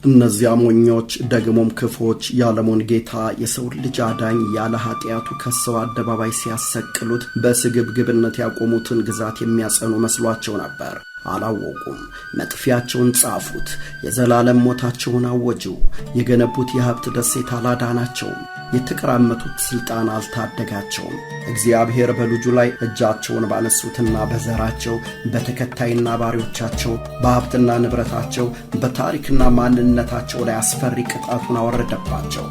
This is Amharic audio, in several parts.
እነዚያ ሞኞች ደግሞም ክፎች ያለሙን ጌታ የሰው ልጅ አዳኝ ያለ ኃጢያቱ ከሰው አደባባይ ሲያሰቅሉት በስግብግብነት ያቆሙትን ግዛት የሚያጸኑ መስሏቸው ነበር። አላወቁም። መጥፊያቸውን ጻፉት፣ የዘላለም ሞታቸውን አወጁ። የገነቡት የሀብት ደሴት አላዳናቸውም፣ የተቀራመቱት ስልጣን አልታደጋቸውም። እግዚአብሔር በልጁ ላይ እጃቸውን ባነሱትና በዘራቸው በተከታይና ባሪዎቻቸው በሀብትና ንብረታቸው በታሪክና ማንነታቸው ላይ አስፈሪ ቅጣቱን አወረደባቸው።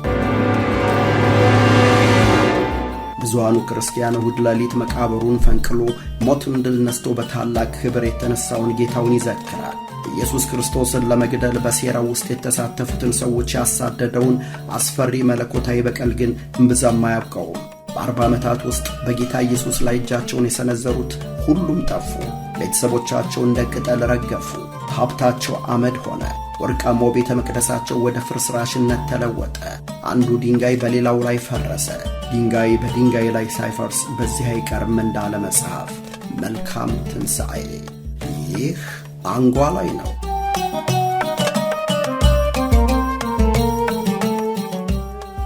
ብዙሃኑ ክርስቲያን እሁድ ሌሊት መቃብሩን ፈንቅሎ ሞትን ድል ነስቶ በታላቅ ክብር የተነሳውን ጌታውን ይዘክራል። ኢየሱስ ክርስቶስን ለመግደል በሴራው ውስጥ የተሳተፉትን ሰዎች ያሳደደውን አስፈሪ መለኮታዊ በቀል ግን እምብዛም አያውቀውም። በ40 ዓመታት ውስጥ በጌታ ኢየሱስ ላይ እጃቸውን የሰነዘሩት ሁሉም ጠፉ። ቤተሰቦቻቸው እንደ ቅጠል ረገፉ። ሀብታቸው አመድ ሆነ። ወርቃማው ቤተ መቅደሳቸው ወደ ፍርስራሽነት ተለወጠ። አንዱ ድንጋይ በሌላው ላይ ፈረሰ። ድንጋይ በድንጋይ ላይ ሳይፈርስ በዚህ አይቀርም እንዳለ መጽሐፍ። መልካም ትንሣኤ። ይህ አንጓ ላይ ነው።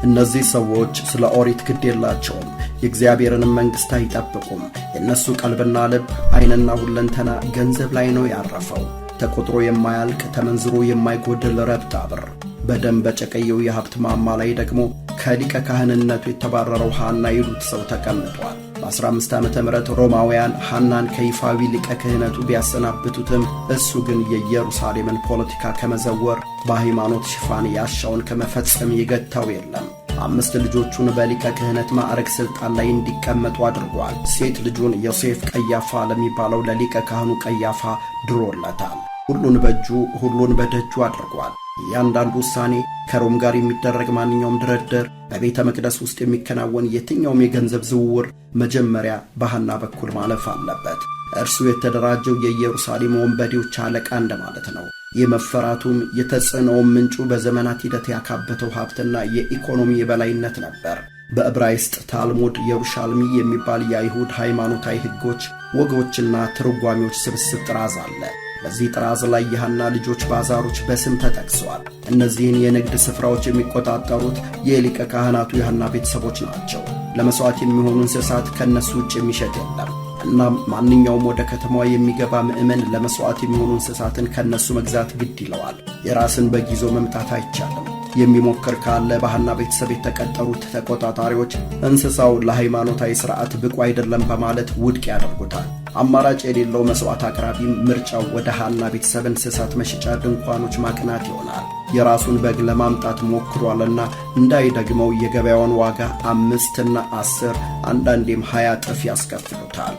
እነዚህ ሰዎች ስለ ኦሪት ግድ የላቸውም። የእግዚአብሔርንም መንግሥት አይጠብቁም። የእነሱ ቀልብና ልብ፣ ዓይንና ሁለንተና ገንዘብ ላይ ነው ያረፈው። ተቆጥሮ የማያልቅ ተመንዝሮ የማይጎድል ረብጣ ብር። በደም በጨቀየው የሀብት ማማ ላይ ደግሞ ከሊቀ ካህንነቱ የተባረረው ሐና ይሉት ሰው ተቀምጧል። በ15 ዓመተ ምህረት ሮማውያን ሐናን ከይፋዊ ሊቀ ክህነቱ ቢያሰናብቱትም እሱ ግን የኢየሩሳሌምን ፖለቲካ ከመዘወር በሃይማኖት ሽፋን ያሻውን ከመፈጸም ይገታው የለም። 5 ልጆቹን በሊቀ ክህነት ማዕረግ ሥልጣን ላይ እንዲቀመጡ አድርጓል። ሴት ልጁን ዮሴፍ ቀያፋ ለሚባለው ለሊቀ ካህኑ ቀያፋ ድሮለታል። ሁሉን በእጁ ሁሉን በደጁ አድርጓል። እያንዳንዱ ውሳኔ፣ ከሮም ጋር የሚደረግ ማንኛውም ድርድር፣ በቤተ መቅደስ ውስጥ የሚከናወን የትኛውም የገንዘብ ዝውውር መጀመሪያ በሐና በኩል ማለፍ አለበት። እርሱ የተደራጀው የኢየሩሳሌም ወንበዴዎች አለቃ እንደማለት ነው። የመፈራቱም የተጽዕኖውም ምንጩ በዘመናት ሂደት ያካበተው ሀብትና የኢኮኖሚ የበላይነት ነበር። በዕብራይስጥ ታልሙድ የሩሻልሚ የሚባል የአይሁድ ሃይማኖታዊ ሕጎች፣ ወጎችና ትርጓሜዎች ስብስብ ጥራዝ አለ። በዚህ ጥራዝ ላይ የሐና ልጆች ባዛሮች በስም ተጠቅሰዋል። እነዚህን የንግድ ስፍራዎች የሚቆጣጠሩት የሊቀ ካህናቱ የሐና ቤተሰቦች ናቸው። ለመሥዋዕት የሚሆኑ እንስሳት ከእነሱ ውጭ የሚሸጥ የለም። እናም ማንኛውም ወደ ከተማዋ የሚገባ ምዕመን ለመሥዋዕት የሚሆኑ እንስሳትን ከእነሱ መግዛት ግድ ይለዋል። የራስን በግ ይዞ መምጣት አይቻልም። የሚሞክር ካለ በሐና ቤተሰብ የተቀጠሩት ተቆጣጣሪዎች እንስሳው ለሃይማኖታዊ ሥርዓት ብቁ አይደለም በማለት ውድቅ ያደርጉታል። አማራጭ የሌለው መሥዋዕት አቅራቢም ምርጫው ወደ ሐና ቤተሰብ እንስሳት መሸጫ ድንኳኖች ማቅናት ይሆናል። የራሱን በግ ለማምጣት ሞክሯልና እንዳይደግመው የገበያውን ዋጋ 5 እና 10 አንዳንዴም 20 እጥፍ ያስከፍሉታል።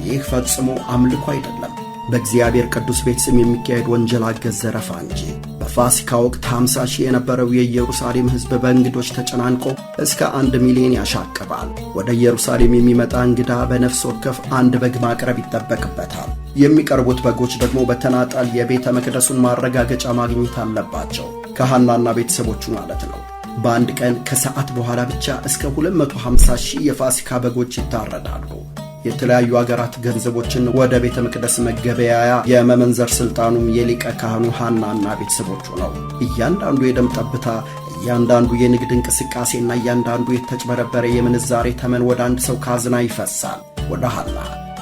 ይህ ፈጽሞ አምልኮ አይደለም፣ በእግዚአብሔር ቅዱስ ቤት ስም የሚካሄድ ወንጀል አገዝ ዘረፋ እንጂ። በፋሲካ ወቅት 50 ሺህ የነበረው የኢየሩሳሌም ሕዝብ በእንግዶች ተጨናንቆ እስከ 1 ሚሊዮን ያሻቅባል። ወደ ኢየሩሳሌም የሚመጣ እንግዳ በነፍስ ወከፍ 1 በግ ማቅረብ ይጠበቅበታል። የሚቀርቡት በጎች ደግሞ በተናጠል የቤተ መቅደሱን ማረጋገጫ ማግኘት አለባቸው፣ ከሐናና ቤተሰቦቹ ማለት ነው። በአንድ ቀን ከሰዓት በኋላ ብቻ እስከ 250 ሺህ የፋሲካ በጎች ይታረዳሉ። የተለያዩ አገራት ገንዘቦችን ወደ ቤተ መቅደስ መገበያያ የመመንዘር ሥልጣኑም የሊቀ ካህኑ ሐናና ቤተሰቦቹ ነው። እያንዳንዱ የደም ጠብታ፣ እያንዳንዱ የንግድ እንቅስቃሴና እያንዳንዱ የተጭበረበረ የምንዛሬ ተመን ወደ አንድ ሰው ካዝና ይፈሳል፣ ወደ ሐና።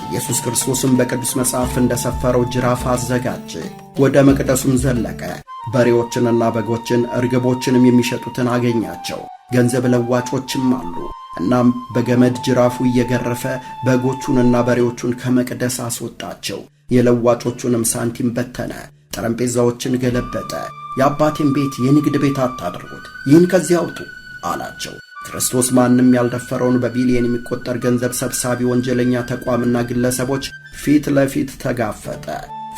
ኢየሱስ ክርስቶስም በቅዱስ መጽሐፍ እንደሰፈረው ጅራፍ አዘጋጀ፣ ወደ መቅደሱም ዘለቀ። በሬዎችንና በጎችን እርግቦችንም የሚሸጡትን አገኛቸው። ገንዘብ ለዋጮችም አሉ። እናም በገመድ ጅራፉ እየገረፈ በጎቹንና በሬዎቹን ከመቅደስ አስወጣቸው። የለዋጮቹንም ሳንቲም በተነ፣ ጠረጴዛዎችን ገለበጠ። የአባቴን ቤት የንግድ ቤት አታድርጉት፣ ይህን ከዚህ አውጡ አላቸው። ክርስቶስ ማንም ያልደፈረውን በቢሊየን የሚቆጠር ገንዘብ ሰብሳቢ ወንጀለኛ ተቋምና ግለሰቦች ፊት ለፊት ተጋፈጠ።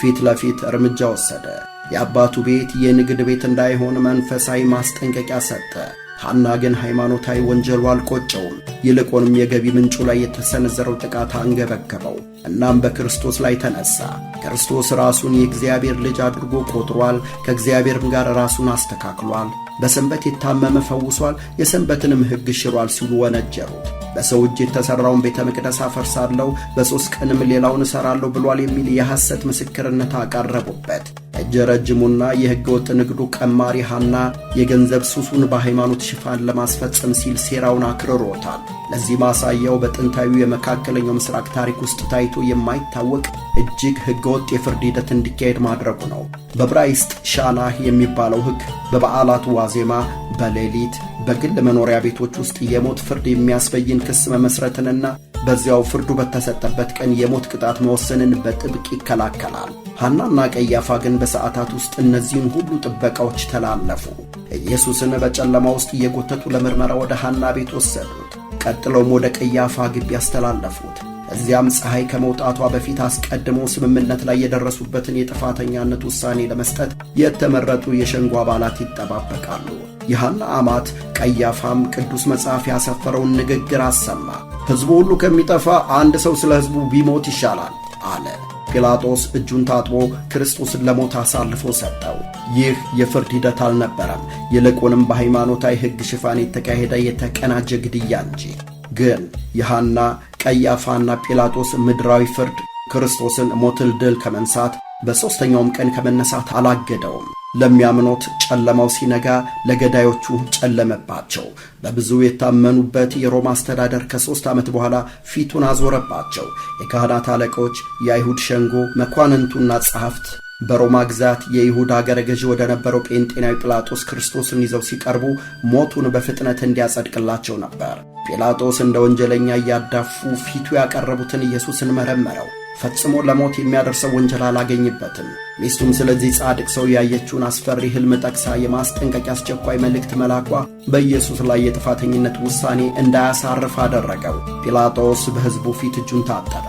ፊት ለፊት እርምጃ ወሰደ። የአባቱ ቤት የንግድ ቤት እንዳይሆን መንፈሳዊ ማስጠንቀቂያ ሰጠ። ሐና ግን ሃይማኖታዊ ወንጀሉ አልቆጨውም። ይልቁንም የገቢ ምንጩ ላይ የተሰነዘረው ጥቃት አንገበገበው። እናም በክርስቶስ ላይ ተነሳ። ክርስቶስ ራሱን የእግዚአብሔር ልጅ አድርጎ ቆጥሯል። ከእግዚአብሔርም ጋር ራሱን አስተካክሏል። በሰንበት የታመመ ፈውሷል፣ የሰንበትንም ሕግ ሽሯል ሲሉ ወነጀሩት። በሰው እጅ የተሠራውን ቤተ መቅደስ አፈርሳለሁ፣ በ3 ቀንም ሌላውን እሠራለሁ ብሏል የሚል የሐሰት ምስክርነት አቀረቡበት። እጀ ረጅሙና የሕገ ወጥ ንግዱ ቀማሪ ሐና የገንዘብ ሱሱን በሃይማኖት ሽፋን ለማስፈጸም ሲል ሴራውን አክርሮታል። ለዚህ ማሳያው በጥንታዊ የመካከለኛው ምስራቅ ታሪክ ውስጥ ታይቶ የማይታወቅ እጅግ ሕገ ወጥ የፍርድ ሂደት እንዲካሄድ ማድረጉ ነው። በዕብራይስጥ ሻናህ የሚባለው ሕግ በበዓላት ዋዜማ በሌሊት በግል መኖሪያ ቤቶች ውስጥ የሞት ፍርድ የሚያስበይን ክስ መመስረትንና በዚያው ፍርዱ በተሰጠበት ቀን የሞት ቅጣት መወሰንን በጥብቅ ይከላከላል። ሐናና ቀያፋ ግን በሰዓታት ውስጥ እነዚህን ሁሉ ጥበቃዎች ተላለፉ። ኢየሱስን በጨለማ ውስጥ እየጎተቱ ለምርመራ ወደ ሐና ቤት ወሰዱት። ቀጥሎም ወደ ቀያፋ ግቢ ያስተላለፉት። እዚያም ፀሐይ ከመውጣቷ በፊት አስቀድሞ ስምምነት ላይ የደረሱበትን የጥፋተኛነት ውሳኔ ለመስጠት የተመረጡ የሸንጎ አባላት ይጠባበቃሉ። የሐና አማት ቀያፋም ቅዱስ መጽሐፍ ያሰፈረውን ንግግር አሰማ። ሕዝቡ ሁሉ ከሚጠፋ አንድ ሰው ስለ ሕዝቡ ቢሞት ይሻላል አለ። ጲላጦስ እጁን ታጥቦ ክርስቶስን ለሞት አሳልፎ ሰጠው። ይህ የፍርድ ሂደት አልነበረም፣ ይልቁንም በሃይማኖታዊ ሕግ ሽፋን የተካሄደ የተቀናጀ ግድያ እንጂ። ግን የሐና ቀያፋና ጲላጦስ ምድራዊ ፍርድ ክርስቶስን ሞትን ድል ከመንሳት በሦስተኛውም ቀን ከመነሳት አላገደውም። ለሚያምኑት ጨለማው ሲነጋ፣ ለገዳዮቹ ጨለመባቸው። በብዙ የታመኑበት የሮማ አስተዳደር ከ3 ዓመት በኋላ ፊቱን አዞረባቸው። የካህናት አለቆች፣ የአይሁድ ሸንጎ፣ መኳንንቱና ጸሐፍት በሮማ ግዛት የይሁዳ አገረ ገዥ ወደ ነበረው ጴንጤናዊ ጲላጦስ ክርስቶስን ይዘው ሲቀርቡ ሞቱን በፍጥነት እንዲያጸድቅላቸው ነበር። ጲላጦስ እንደ ወንጀለኛ እያዳፉ ፊቱ ያቀረቡትን ኢየሱስን መረመረው። ፈጽሞ ለሞት የሚያደርሰው ወንጀል አላገኝበትም። ሚስቱም ስለዚህ ጻድቅ ሰው ያየችውን አስፈሪ ሕልም ጠቅሳ የማስጠንቀቂያ አስቸኳይ መልእክት መላኳ በኢየሱስ ላይ የጥፋተኝነት ውሳኔ እንዳያሳርፍ አደረገው። ጲላጦስ በሕዝቡ ፊት እጁን ታጠበ፣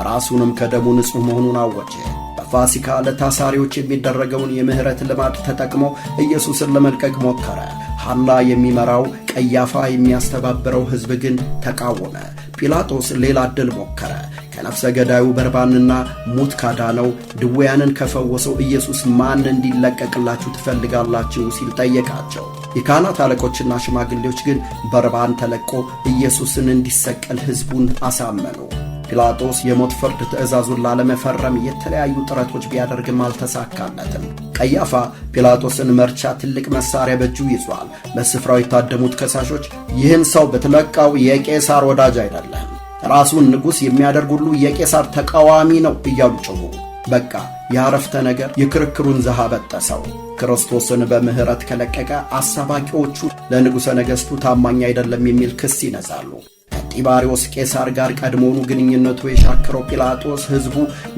ራሱንም ከደሙ ንጹሕ መሆኑን አወጀ። በፋሲካ ለታሳሪዎች የሚደረገውን የምህረት ልማድ ተጠቅሞ ኢየሱስን ለመልቀቅ ሞከረ። ሐና የሚመራው፣ ቀያፋ የሚያስተባብረው ሕዝብ ግን ተቃወመ። ጲላጦስ ሌላ ዕድል ሞከረ። ከነፍሰ ገዳዩ በርባንና ሙት ካዳነው፣ ድውያንን ከፈወሰው ኢየሱስ ማን እንዲለቀቅላችሁ ትፈልጋላችሁ ሲል ጠየቃቸው። የካህናት አለቆችና ሽማግሌዎች ግን በርባን ተለቆ ኢየሱስን እንዲሰቀል ሕዝቡን አሳመኑ። ጲላጦስ የሞት ፍርድ ትእዛዙን ላለመፈረም የተለያዩ ጥረቶች ቢያደርግም አልተሳካለትም። ቀያፋ ጲላጦስን መርቻ ትልቅ መሳሪያ በእጁ ይዟል። በስፍራው የታደሙት ከሳሾች ይህን ሰው ብትለቀው የቄሳር ወዳጅ አይደለም፣ ራሱን ንጉሥ የሚያደርግ ሁሉ የቄሳር ተቃዋሚ ነው እያሉ ጮኹ። በቃ የአረፍተ ነገር የክርክሩን ዘሃ በጠሰው። ክርስቶስን በምሕረት ከለቀቀ አሳባቂዎቹ ለንጉሠ ነገሥቱ ታማኝ አይደለም የሚል ክስ ይነዛሉ። ጢባሪዎስ ቄሳር ጋር ቀድሞውኑ ግንኙነቱ የሻከረው ጲላጦስ ሕዝቡ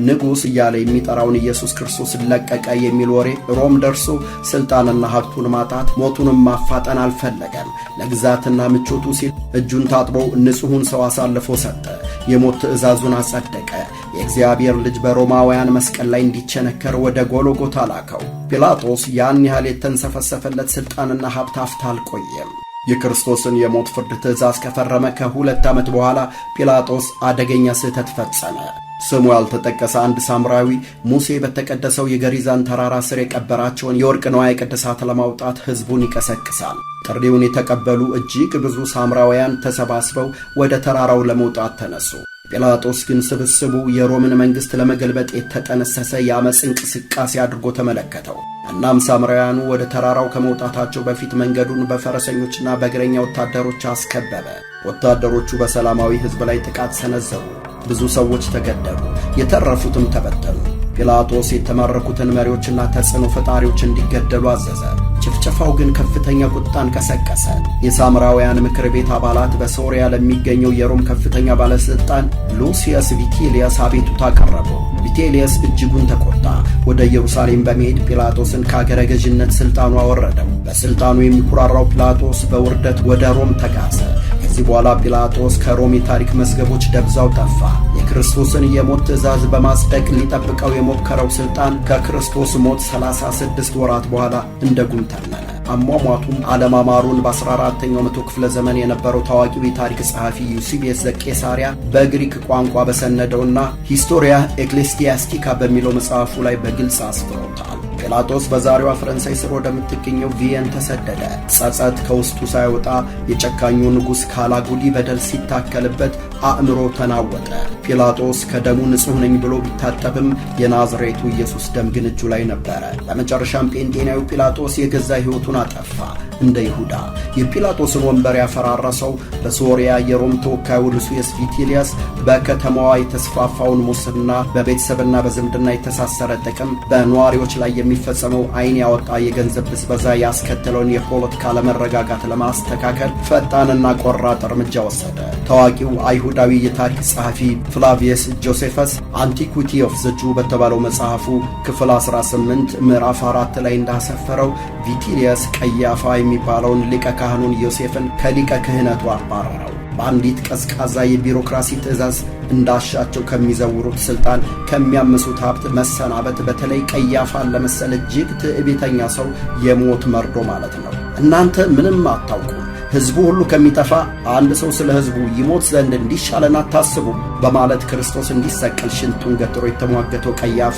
ንጉሥ እያለ የሚጠራውን ኢየሱስ ክርስቶስን ለቀቀ የሚል ወሬ ሮም ደርሶ ሥልጣንና ሀብቱን ማጣት ሞቱንም ማፋጠን አልፈለገም። ለግዛትና ምቾቱ ሲል እጁን ታጥቦ ንጹሑን ሰው አሳልፎ ሰጠ። የሞት ትእዛዙን አጸደቀ። የእግዚአብሔር ልጅ በሮማውያን መስቀል ላይ እንዲቸነከር ወደ ጎልጎታ ላከው። ጲላጦስ ያን ያህል የተንሰፈሰፈለት ሥልጣንና ሀብት አፍታ አልቆየም። የክርስቶስን የሞት ፍርድ ትእዛዝ ከፈረመ ከ2 ዓመት በኋላ ጲላጦስ አደገኛ ስህተት ፈጸመ። ስሙ ያልተጠቀሰ አንድ ሳምራዊ ሙሴ በተቀደሰው የገሪዛን ተራራ ስር የቀበራቸውን የወርቅ ንዋየ ቅድሳት ለማውጣት ሕዝቡን ይቀሰቅሳል። ጥሪውን የተቀበሉ እጅግ ብዙ ሳምራውያን ተሰባስበው ወደ ተራራው ለመውጣት ተነሱ። ጲላጦስ ግን ስብስቡ የሮምን መንግሥት ለመገልበጥ የተጠነሰሰ የአመፅ እንቅስቃሴ አድርጎ ተመለከተው። እናም ሳምራውያኑ ወደ ተራራው ከመውጣታቸው በፊት መንገዱን በፈረሰኞችና በእግረኛ ወታደሮች አስከበበ። ወታደሮቹ በሰላማዊ ሕዝብ ላይ ጥቃት ሰነዘሩ። ብዙ ሰዎች ተገደሉ፣ የተረፉትም ተበተኑ። ጲላጦስ የተማረኩትን መሪዎችና ተጽዕኖ ፈጣሪዎች እንዲገደሉ አዘዘ። ጭፍጨፋው ግን ከፍተኛ ቁጣን ቀሰቀሰ። የሳምራውያን ምክር ቤት አባላት በሶርያ ለሚገኘው የሮም ከፍተኛ ባለሥልጣን ሉሲየስ ቪቴሊየስ አቤቱታ ቀረቡ። ቪቴሊየስ እጅጉን ተቆጣ። ወደ ኢየሩሳሌም በመሄድ ጲላጦስን ከአገረ ገዥነት ሥልጣኑ አወረደው። በሥልጣኑ የሚኩራራው ጲላጦስ በውርደት ወደ ሮም ተጋዘ። ከዚህ በኋላ ጲላጦስ ከሮም የታሪክ መዝገቦች ደብዛው ጠፋ። የክርስቶስን የሞት ትእዛዝ በማጽደቅ ሊጠብቀው የሞከረው ሥልጣን ከክርስቶስ ሞት 36 ወራት በኋላ እንደ ጉም ተነነ። አሟሟቱም አለማማሩን በ14ኛው መቶ ክፍለ ዘመን የነበረው ታዋቂው የታሪክ ጸሐፊ ዩሲቢየስ ዘቄሳርያ በግሪክ ቋንቋ በሰነደውና ሂስቶሪያ ኤክሌስቲያስቲካ በሚለው መጽሐፉ ላይ በግልጽ አስፍሮታል። ጲላጦስ በዛሬዋ ፈረንሳይ ስር ወደምትገኘው ቪየን ተሰደደ። ጸጸት ከውስጡ ሳይወጣ የጨካኙ ንጉሥ ካላጉሊ በደል ሲታከልበት አእምሮ ተናወጠ። ጲላጦስ ከደሙ ንጹሕ ነኝ ብሎ ቢታጠብም የናዝሬቱ ኢየሱስ ደም ግን እጁ ላይ ነበረ። በመጨረሻም ጴንጤናዊው ጲላጦስ የገዛ ሕይወቱን አጠፋ። እንደ ይሁዳ የጲላጦስን ወንበር ያፈራረሰው በሶርያ የሮም ተወካዩ ሉሲየስ ቪቲሊየስ በከተማዋ የተስፋፋውን ሙስና፣ በቤተሰብና በዝምድና የተሳሰረ ጥቅም፣ በነዋሪዎች ላይ የሚፈጸመው ዓይን ያወጣ የገንዘብ ብዝበዛ ያስከተለውን የፖለቲካ አለመረጋጋት ለማስተካከል ፈጣንና ቆራጥ እርምጃ ወሰደ። ታዋቂው አይሁዳዊ የታሪክ ጸሐፊ ፍላቪየስ ጆሴፈስ አንቲኩቲ ኦፍ ዘ ጁ በተባለው መጽሐፉ ክፍል 18 ምዕራፍ 4 ላይ እንዳሰፈረው ቪቲሊየስ ቀያፋ የሚባለውን ሊቀ ካህኑን ዮሴፍን ከሊቀ ክህነቱ አባረረው። በአንዲት ቀዝቃዛ የቢሮክራሲ ትእዛዝ እንዳሻቸው ከሚዘውሩት ስልጣን፣ ከሚያምሱት ሀብት መሰናበት በተለይ ቀያፋን ለመሰለ እጅግ ትዕቢተኛ ሰው የሞት መርዶ ማለት ነው። እናንተ ምንም አታውቁም፣ ሕዝቡ ሁሉ ከሚጠፋ አንድ ሰው ስለ ሕዝቡ ይሞት ዘንድ እንዲሻለን አታስቡም በማለት ክርስቶስ እንዲሰቀል ሽንጡን ገትሮ የተሟገተው ቀያፋ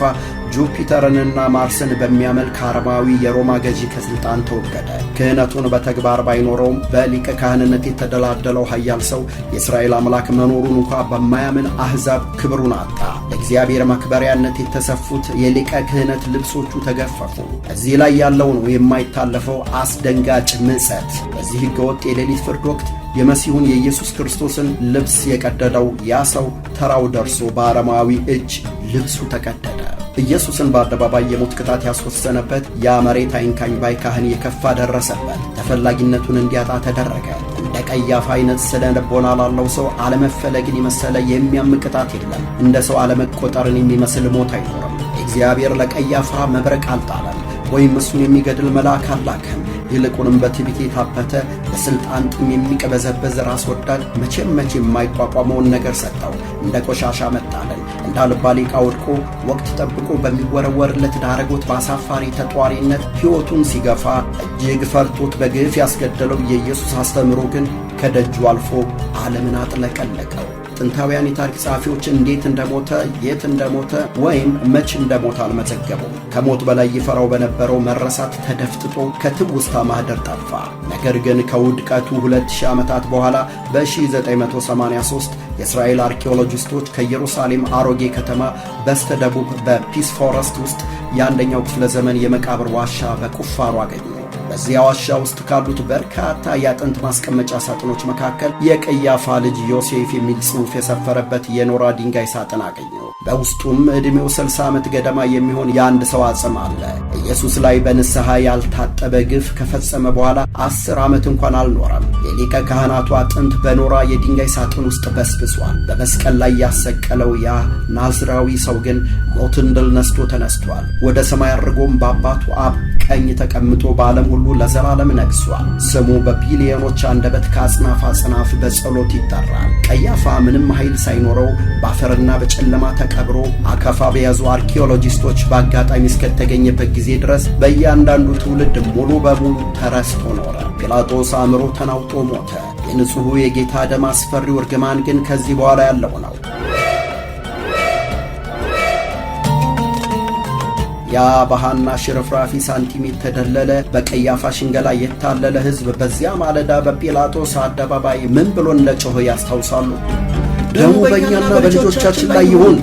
ጁፒተርንና ማርስን በሚያመልክ አረማዊ የሮማ ገዢ ከስልጣን ተወገደ። ክህነቱን በተግባር ባይኖረውም በሊቀ ካህንነት የተደላደለው ኃያል ሰው የእስራኤል አምላክ መኖሩን እንኳ በማያምን አሕዛብ ክብሩን አጣ። ለእግዚአብሔር መክበሪያነት የተሰፉት የሊቀ ክህነት ልብሶቹ ተገፈፉ። እዚህ ላይ ያለው ነው የማይታለፈው አስደንጋጭ ምጸት። በዚህ ሕገወጥ የሌሊት ፍርድ ወቅት የመሲሁን የኢየሱስ ክርስቶስን ልብስ የቀደደው ያ ሰው ተራው ደርሶ በአረማዊ እጅ ልብሱ ተቀደደ። ኢየሱስን በአደባባይ የሞት ቅጣት ያስወሰነበት ያ መሬት አይንካኝ ባይ ካህን የከፋ ደረሰበት። ተፈላጊነቱን እንዲያጣ ተደረገ። እንደ ቀያፋ አይነት ስነ ልቦና ላለው ሰው አለመፈለግን የመሰለ የሚያም ቅጣት የለም። እንደ ሰው አለመቆጠርን የሚመስል ሞት አይኖርም። እግዚአብሔር ለቀያፋ መብረቅ አልጣለም ወይም እሱን የሚገድል መልአክ አላከም። ይልቁንም በትዕቢት የታበተ በሥልጣን ጥም የሚቀበዘበዝ ራስ ወዳድ መቼም የማይቋቋመውን ነገር ሰጠው። እንደ ቆሻሻ መጣለን፣ እንደ አልባሌ ዕቃ ወድቆ ወቅት ጠብቆ በሚወረወርለት ዳረጎት በአሳፋሪ ተጧሪነት ሕይወቱን ሲገፋ እጅግ ፈርቶት በግፍ ያስገደለው የኢየሱስ አስተምሮ ግን ከደጁ አልፎ ዓለምን አጥለቀለቀው። ጥንታውያን የታሪክ ጸሐፊዎች እንዴት እንደሞተ፣ የት እንደሞተ ወይም መች እንደሞተ አልመዘገቡም። ከሞት በላይ ይፈራው በነበረው መረሳት ተደፍጥጦ ከትውስታ ማኅደር ጠፋ። ነገር ግን ከውድቀቱ 2000 ዓመታት በኋላ በ1983 የእስራኤል አርኪኦሎጂስቶች ከኢየሩሳሌም አሮጌ ከተማ በስተ ደቡብ በፒስ ፎረስት ውስጥ የአንደኛው ክፍለ ዘመን የመቃብር ዋሻ በቁፋሮ አገኙ። በዚያ ዋሻ ውስጥ ካሉት በርካታ የአጥንት ማስቀመጫ ሳጥኖች መካከል የቀያፋ ልጅ ዮሴፍ የሚል ጽሑፍ የሰፈረበት የኖራ ድንጋይ ሳጥን አገኘው። በውስጡም ዕድሜው 60 ዓመት ገደማ የሚሆን የአንድ ሰው አጽም አለ። ኢየሱስ ላይ በንስሐ ያልታጠበ ግፍ ከፈጸመ በኋላ 10 ዓመት እንኳን አልኖረም። የሊቀ ካህናቱ አጥንት በኖራ የድንጋይ ሳጥን ውስጥ በስብሷል። በመስቀል ላይ ያሰቀለው ያ ናዝራዊ ሰው ግን ሞትን ድል ነስቶ ተነስቷል። ወደ ሰማይ አድርጎም በአባቱ አብ ቀኝ ተቀምጦ በዓለም ሁሉ ለዘላለም ነግሷል። ስሙ በቢሊዮኖች አንደበት ከአጽናፍ አጽናፍ በጸሎት ይጠራል። ቀያፋ ምንም ኃይል ሳይኖረው በአፈርና በጨለማ ተቀብሮ አካፋ በያዙ አርኪኦሎጂስቶች በአጋጣሚ እስከተገኘበት ጊዜ ድረስ በእያንዳንዱ ትውልድ ሙሉ በሙሉ ተረስቶ ኖረ። ጲላጦስ አእምሮ ተናውጦ ሞተ። የንጹሑ የጌታ ደም አስፈሪው እርግማን ግን ከዚህ በኋላ ያለው ነው። ያ በሐና ሽርፍራፊ ሳንቲም የተደለለ በቀያፋ ሽንገላ የታለለ ሕዝብ በዚያ ማለዳ በጲላጦስ አደባባይ ምን ብሎ እንደጮኸ ያስታውሳሉ? ደሙ በእኛና በልጆቻችን ላይ ይሁን።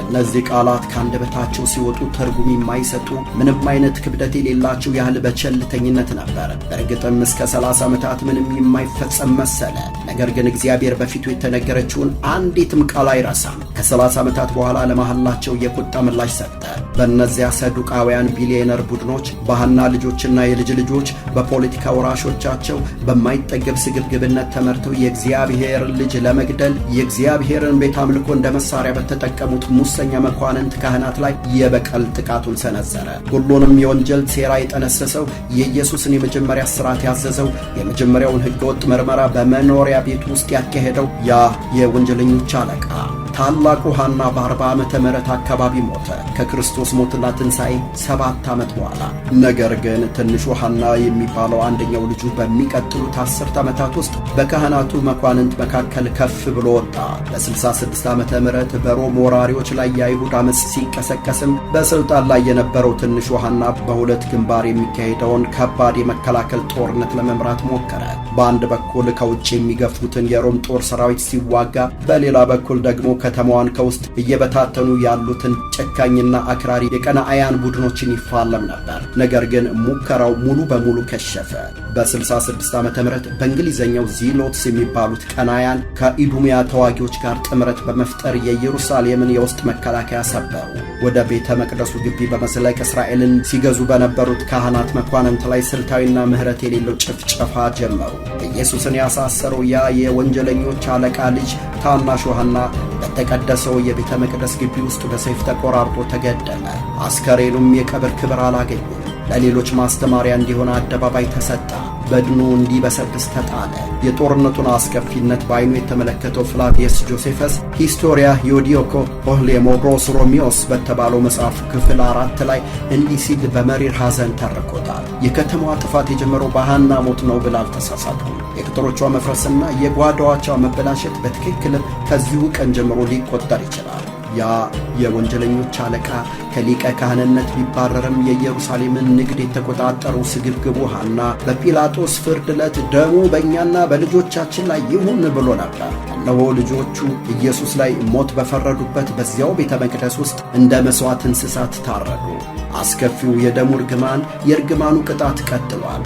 እነዚህ ቃላት ከአንደበታቸው ሲወጡ ትርጉም የማይሰጡ ምንም አይነት ክብደት የሌላቸው ያህል በቸልተኝነት ነበር። በእርግጥም እስከ 30 ዓመታት ምንም የማይፈጸም መሰለ። ነገር ግን እግዚአብሔር በፊቱ የተነገረችውን አንዲትም ቃል አይረሳም። ከ30 ዓመታት በኋላ ለመሐላቸው የቁጣ ምላሽ ሰጠ። በእነዚያ ሰዱቃውያን ቢሊዮነር ቡድኖች በሐና ልጆችና የልጅ ልጆች በፖለቲካ ወራሾቻቸው በማይጠገብ ስግብግብነት ተመርተው የእግዚአብሔርን ልጅ ለመግደል የእግዚአብሔርን ቤት አምልኮ እንደ መሳሪያ በተጠቀሙት ሙሰኛ መኳንንት ካህናት ላይ የበቀል ጥቃቱን ሰነዘረ። ሁሉንም የወንጀል ሴራ የጠነሰሰው የኢየሱስን የመጀመሪያ ሥርዓት ያዘዘው የመጀመሪያውን ሕገወጥ ምርመራ በመኖሪያ ቤቱ ውስጥ ያካሄደው ያ የወንጀለኞች አለቃ ታላቁ ሐና በ40 ዓመተ ምህረት አካባቢ ሞተ። ከክርስቶስ ሞትና ትንሣኤ 7 ዓመት በኋላ። ነገር ግን ትንሹ ሐና የሚባለው አንደኛው ልጁ በሚቀጥሉት 10 ዓመታት ውስጥ በካህናቱ መኳንንት መካከል ከፍ ብሎ ወጣ። በ66 ዓመተ ምህረት በሮም ወራሪዎች ላይ የአይሁድ ዓመፅ ሲቀሰቀስም በሥልጣን ላይ የነበረው ትንሹ ሐና በሁለት ግንባር የሚካሄደውን ከባድ የመከላከል ጦርነት ለመምራት ሞከረ። በአንድ በኩል ከውጭ የሚገፉትን የሮም ጦር ሰራዊት ሲዋጋ፣ በሌላ በኩል ደግሞ ከተማዋን ከውስጥ እየበታተኑ ያሉትን ጨካኝና አክራሪ የቀናአያን ቡድኖችን ይፋለም ነበር። ነገር ግን ሙከራው ሙሉ በሙሉ ከሸፈ። በ66 ዓመተ ምህረት በእንግሊዘኛው ዚሎትስ የሚባሉት ቀናያን ከኢዱሚያ ተዋጊዎች ጋር ጥምረት በመፍጠር የኢየሩሳሌምን የውስጥ መከላከያ ሰበሩ። ወደ ቤተ መቅደሱ ግቢ በመዝለቅ እስራኤልን ሲገዙ በነበሩት ካህናት መኳንንት ላይ ስልታዊና ምሕረት የሌለው ጭፍጨፋ ጀመሩ። ኢየሱስን ያሳሰረው ያ የወንጀለኞች አለቃ ልጅ ታናሽ ዮሐና በተቀደሰው የቤተ መቅደስ ግቢ ውስጥ በሰይፍ ተቆራርጦ ተገደለ። አስከሬኑም የቀብር ክብር አላገኘም። ለሌሎች ማስተማሪያ እንዲሆን አደባባይ ተሰጣ። በድኑ እንዲበሰብስ ተጣለ። የጦርነቱን አስከፊነት በዓይኑ የተመለከተው ፍላቪየስ ጆሴፈስ ሂስቶሪያ ዮዲዮኮ ፖህሌሞሮስ ሮሚዮስ በተባለው መጽሐፉ ክፍል 4 ላይ እንዲህ ሲል በመሪር ሐዘን ተርኮታል። የከተማዋ ጥፋት የጀመረው በሐና ሞት ነው ብላ አልተሳሳቱም። የቅጥሮቿ መፍረስና የጓዳዎቿ መበላሸት በትክክልም ከዚሁ ቀን ጀምሮ ሊቆጠር ይችላል። ያ የወንጀለኞች አለቃ ከሊቀ ካህንነት ቢባረርም የኢየሩሳሌምን ንግድ የተቆጣጠሩ ስግብግቡ ሐና በጲላጦስ ፍርድ ዕለት ደሙ በእኛና በልጆቻችን ላይ ይሁን ብሎ ነበር። እነሆ ልጆቹ ኢየሱስ ላይ ሞት በፈረዱበት በዚያው ቤተ መቅደስ ውስጥ እንደ መሥዋዕት እንስሳት ታረዱ። አስከፊው የደሙ እርግማን፣ የእርግማኑ ቅጣት ቀጥሏል።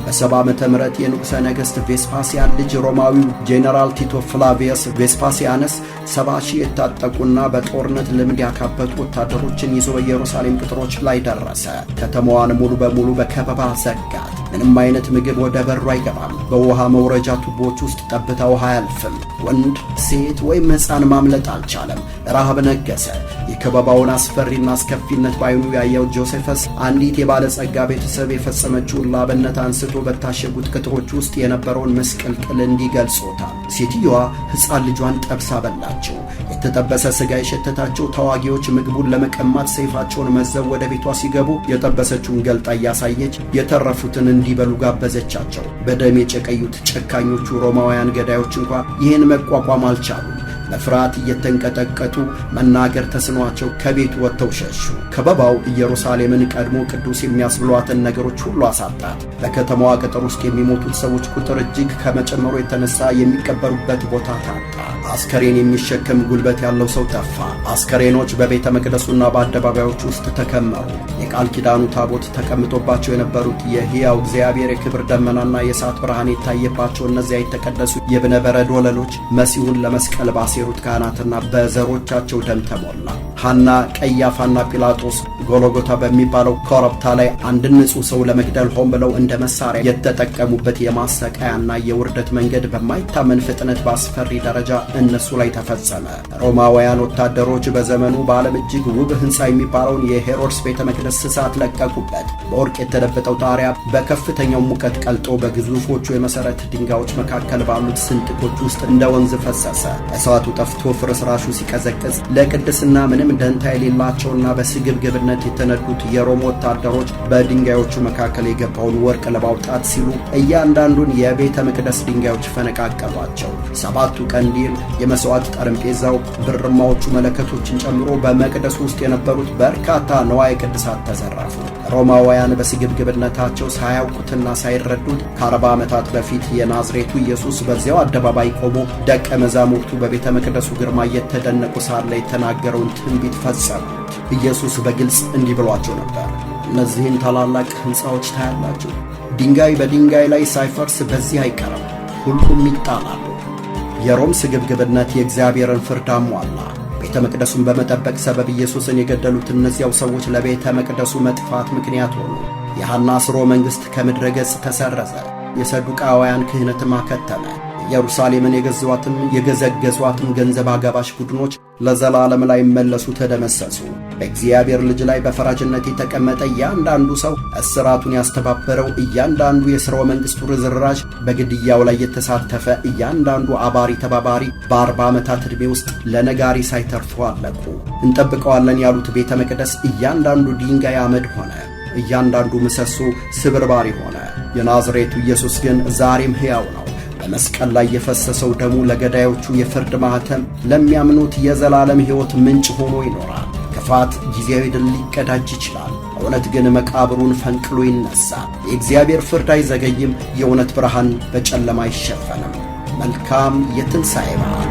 በ70 ዓመተ ምህረት የንጉሠ ነገሥት ቬስፓሲያን ልጅ ሮማዊው ጄኔራል ቲቶ ፍላቪየስ ቬስፓሲያነስ 70,000 የታጠቁና በጦርነት ልምድ ያካበቱ ወታደሮችን ይዞ በኢየሩሳሌም ቅጥሮች ላይ ደረሰ። ከተማዋን ሙሉ በሙሉ በከበባ ዘጋት። ምንም አይነት ምግብ ወደ በሩ አይገባም። በውሃ መውረጃ ቱቦች ውስጥ ጠብታ ውሃ አያልፍም። ወንድ፣ ሴት ወይም ሕፃን ማምለጥ አልቻለም። ረሃብ ነገሰ። የከበባውን አስፈሪና አስከፊነት ባይኑ ያየው ጆሴፈስ አንዲት የባለጸጋ ቤተሰብ የፈጸመችውን ላብነት አንስቶ በታሸጉት ቅጥሮች ውስጥ የነበረውን መስቀልቅል እንዲገልጾታል። ሴትዮዋ ሕፃን ልጇን ጠብሳ በላቸው። የተጠበሰ ሥጋ የሸተታቸው ተዋጊዎች ምግቡን ለመቀማት ሰይፋቸውን መዘው ወደ ቤቷ ሲገቡ የጠበሰችውን ገልጣ እያሳየች የተረፉትን እንዲበሉ ጋበዘቻቸው። በደም የጨቀዩት ጨካኞቹ ሮማውያን ገዳዮች እንኳ ይህን መቋቋም አልቻሉም። በፍርሃት እየተንቀጠቀጡ መናገር ተስኗቸው ከቤቱ ወጥተው ሸሹ። ከበባው ኢየሩሳሌምን ቀድሞ ቅዱስ የሚያስብሏትን ነገሮች ሁሉ አሳጣት። በከተማዋ ቅጥር ውስጥ የሚሞቱት ሰዎች ቁጥር እጅግ ከመጨመሩ የተነሳ የሚቀበሩበት ቦታ ታጣ። አስከሬን የሚሸከም ጉልበት ያለው ሰው ጠፋ። አስከሬኖች በቤተ መቅደሱና በአደባባዮች ውስጥ ተከመሩ። የቃል ኪዳኑ ታቦት ተቀምጦባቸው የነበሩት የሕያው እግዚአብሔር የክብር ደመናና የእሳት ብርሃን የታየባቸው እነዚያ የተቀደሱ የብነ በረድ ወለሎች መሲሁን ለመስቀል ባሴሩት ካህናትና በዘሮቻቸው ደም ተሞላ። ሐና፣ ቀያፋና ጲላጦስ ጎልጎታ በሚባለው ኮረብታ ላይ አንድ ንጹሕ ሰው ለመግደል ሆን ብለው እንደ መሳሪያ የተጠቀሙበት የማሰቃያና የውርደት መንገድ በማይታመን ፍጥነት በአስፈሪ ደረጃ እነሱ ላይ ተፈጸመ። ሮማውያን ወታደሮች በዘመኑ በዓለም እጅግ ውብ ሕንፃ የሚባለውን የሄሮድስ ቤተ መቅደስ እሳት ለቀቁበት። በወርቅ የተለበጠው ጣሪያ በከፍተኛው ሙቀት ቀልጦ በግዙፎቹ የመሠረት ድንጋዮች መካከል ባሉት ስንጥቆች ውስጥ እንደ ወንዝ ፈሰሰ። እሳቱ ጠፍቶ ፍርስራሹ ሲቀዘቅዝ ለቅድስና ምንም ደንታ የሌላቸውና በስግብግብነት የተነዱት የሮም ወታደሮች በድንጋዮቹ መካከል የገባውን ወርቅ ለማውጣት ሲሉ እያንዳንዱን የቤተ መቅደስ ድንጋዮች ፈነቃቀሏቸው። 7ቱ ቀንዲል፣ የመሥዋዕት ጠረጴዛው፣ ብርማዎቹ መለከቶችን ጨምሮ በመቅደሱ ውስጥ የነበሩት በርካታ ንዋየ ቅድሳት ተዘረፉ። ሮማውያን በስግብግብነታቸው ሳያውቁትና ሳይረዱት ከ40 ዓመታት በፊት የናዝሬቱ ኢየሱስ በዚያው አደባባይ ቆሞ ደቀ መዛሙርቱ በቤተ መቅደሱ ግርማ እየተደነቁ ሳለ የተናገረውን ትንቢት ፈጸሙ። ኢየሱስ በግልጽ እንዲህ ብሏቸው ነበር። እነዚህን ታላላቅ ሕንፃዎች ታያላችሁ። ድንጋይ በድንጋይ ላይ ሳይፈርስ በዚህ አይቀርም፣ ሁሉም ይጣላሉ። የሮም ስግብግብነት የእግዚአብሔርን ፍርድ አሟላ። ቤተ መቅደሱን በመጠበቅ ሰበብ ኢየሱስን የገደሉት እነዚያው ሰዎች ለቤተ መቅደሱ መጥፋት ምክንያት ሆኑ። የሐና ሥርወ መንግሥት ከምድረ ገጽ ተሰረዘ። የሰዱቃውያን ክህነትም አከተመ። ኢየሩሳሌምን የገዟትም የገዘገዟትም ገንዘብ አጋባሽ ቡድኖች ለዘላለም ላይ መለሱ፣ ተደመሰሱ። በእግዚአብሔር ልጅ ላይ በፈራጅነት የተቀመጠ እያንዳንዱ ሰው፣ እስራቱን ያስተባበረው እያንዳንዱ የሥርወ መንግሥቱ ርዝራዥ፣ በግድያው ላይ የተሳተፈ እያንዳንዱ አባሪ ተባባሪ በ40 ዓመታት ዕድሜ ውስጥ ለነጋሪ ሳይተርፉ አለቁ። እንጠብቀዋለን ያሉት ቤተ መቅደስ እያንዳንዱ ድንጋይ አመድ ሆነ። እያንዳንዱ ምሰሶ ስብርባሪ ሆነ። የናዝሬቱ ኢየሱስ ግን ዛሬም ሕያው ነው። በመስቀል ላይ የፈሰሰው ደሙ ለገዳዮቹ የፍርድ ማኅተም፣ ለሚያምኑት የዘላለም ሕይወት ምንጭ ሆኖ ይኖራል። ክፋት ጊዜያዊ ድል ሊቀዳጅ ይችላል፣ እውነት ግን መቃብሩን ፈንቅሎ ይነሳል። የእግዚአብሔር ፍርድ አይዘገይም፣ የእውነት ብርሃን በጨለማ አይሸፈንም። መልካም የትንሣኤ በዓል።